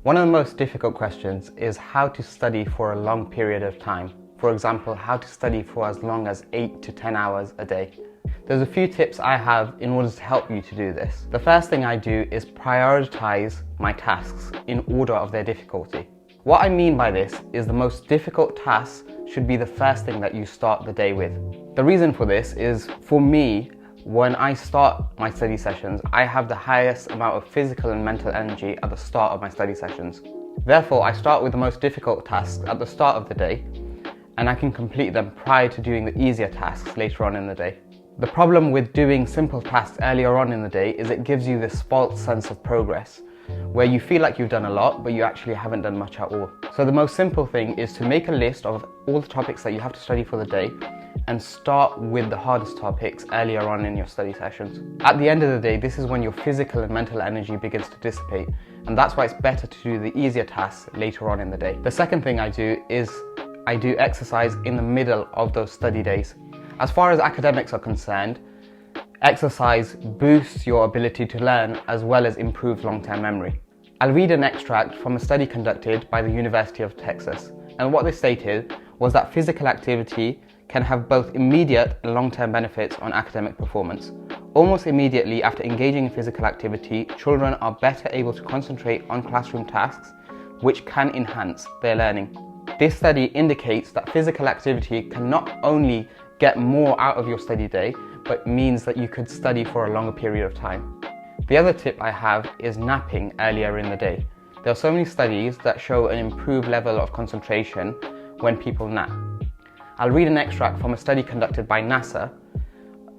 One of the most difficult questions is how to study for a long period of time. For example, how to study for as long as 8 to 10 hours a day. There's a few tips I have in order to help you to do this. The first thing I do is prioritize my tasks in order of their difficulty. What I mean by this is the most difficult tasks should be the first thing that you start the day with. The reason for this is, for me, when I start my study sessions, I have the highest amount of physical and mental energy at the start of my study sessions. Therefore, I start with the most difficult tasks at the start of the day, and I can complete them prior to doing the easier tasks later on in the day. The problem with doing simple tasks earlier on in the day is it gives you this false sense of progress, where you feel like you've done a lot, but you actually haven't done much at all. So the most simple thing is to make a list of all the topics that you have to study for the day, and start with the hardest topics earlier on in your study sessions. At the end of the day, this is when your physical and mental energy begins to dissipate, and that's why it's better to do the easier tasks later on in the day. The second thing I do is I do exercise in the middle of those study days. As far as academics are concerned, exercise boosts your ability to learn as well as improves long-term memory. I'll read an extract from a study conducted by the University of Texas, and what they stated was that physical activity can have both immediate and long-term benefits on academic performance. Almost immediately after engaging in physical activity, children are better able to concentrate on classroom tasks, which can enhance their learning. This study indicates that physical activity can not only get more out of your study day, but means that you could study for a longer period of time. The other tip I have is napping earlier in the day. There are so many studies that show an improved level of concentration when people nap. I'll read an extract from a study conducted by NASA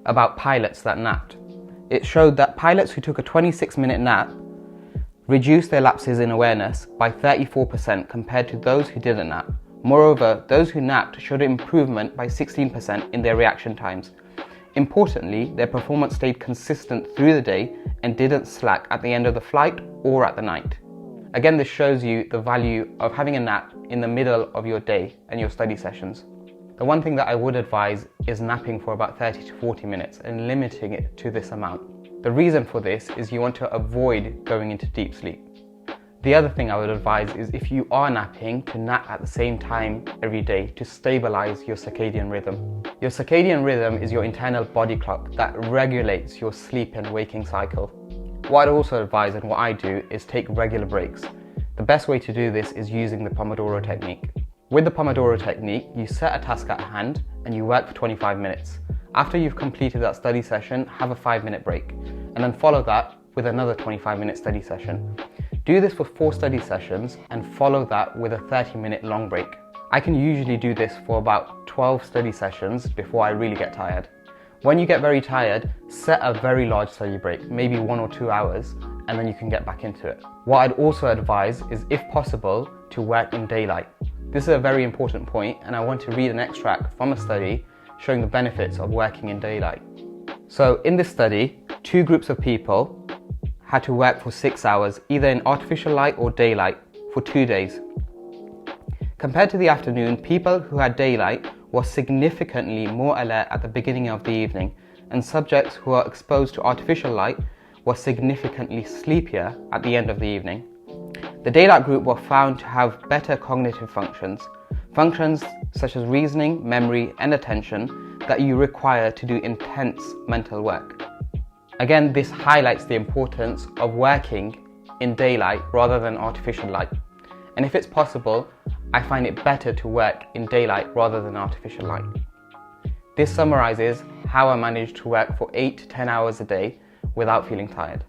about pilots that napped. It showed that pilots who took a 26-minute nap reduced their lapses in awareness by 34% compared to those who didn't nap. Moreover, those who napped showed an improvement by 16% in their reaction times. Importantly, their performance stayed consistent through the day and didn't slack at the end of the flight or at the night. Again, this shows you the value of having a nap in the middle of your day and your study sessions. The one thing that I would advise is napping for about 30 to 40 minutes and limiting it to this amount. The reason for this is you want to avoid going into deep sleep. The other thing I would advise is, if you are napping, to nap at the same time every day to stabilize your circadian rhythm. Your circadian rhythm is your internal body clock that regulates your sleep and waking cycle. What I'd also advise, and what I do, is take regular breaks. The best way to do this is using the Pomodoro Technique. With the Pomodoro Technique, you set a task at hand and you work for 25 minutes. After you've completed that study session, have a 5-minute break, and then follow that with another 25-minute study session. Do this for 4 study sessions and follow that with a 30-minute long break. I can usually do this for about 12 study sessions before I really get tired. When you get very tired, set a very large study break, maybe 1 or 2 hours, and then you can get back into it. What I'd also advise is, if possible, to work in daylight. This is a very important point, and I want to read an extract from a study showing the benefits of working in daylight. So in this study, 2 groups of people had to work for 6 hours, either in artificial light or daylight, for 2 days. Compared to the afternoon, people who had daylight were significantly more alert at the beginning of the evening, and subjects who are exposed to artificial light were significantly sleepier at the end of the evening. The daylight group were found to have better cognitive functions such as reasoning, memory, and attention that you require to do intense mental work. Again, this highlights the importance of working in daylight rather than artificial light. And if it's possible, I find it better to work in daylight rather than artificial light. This summarizes how I managed to work for 8 to 10 hours a day without feeling tired.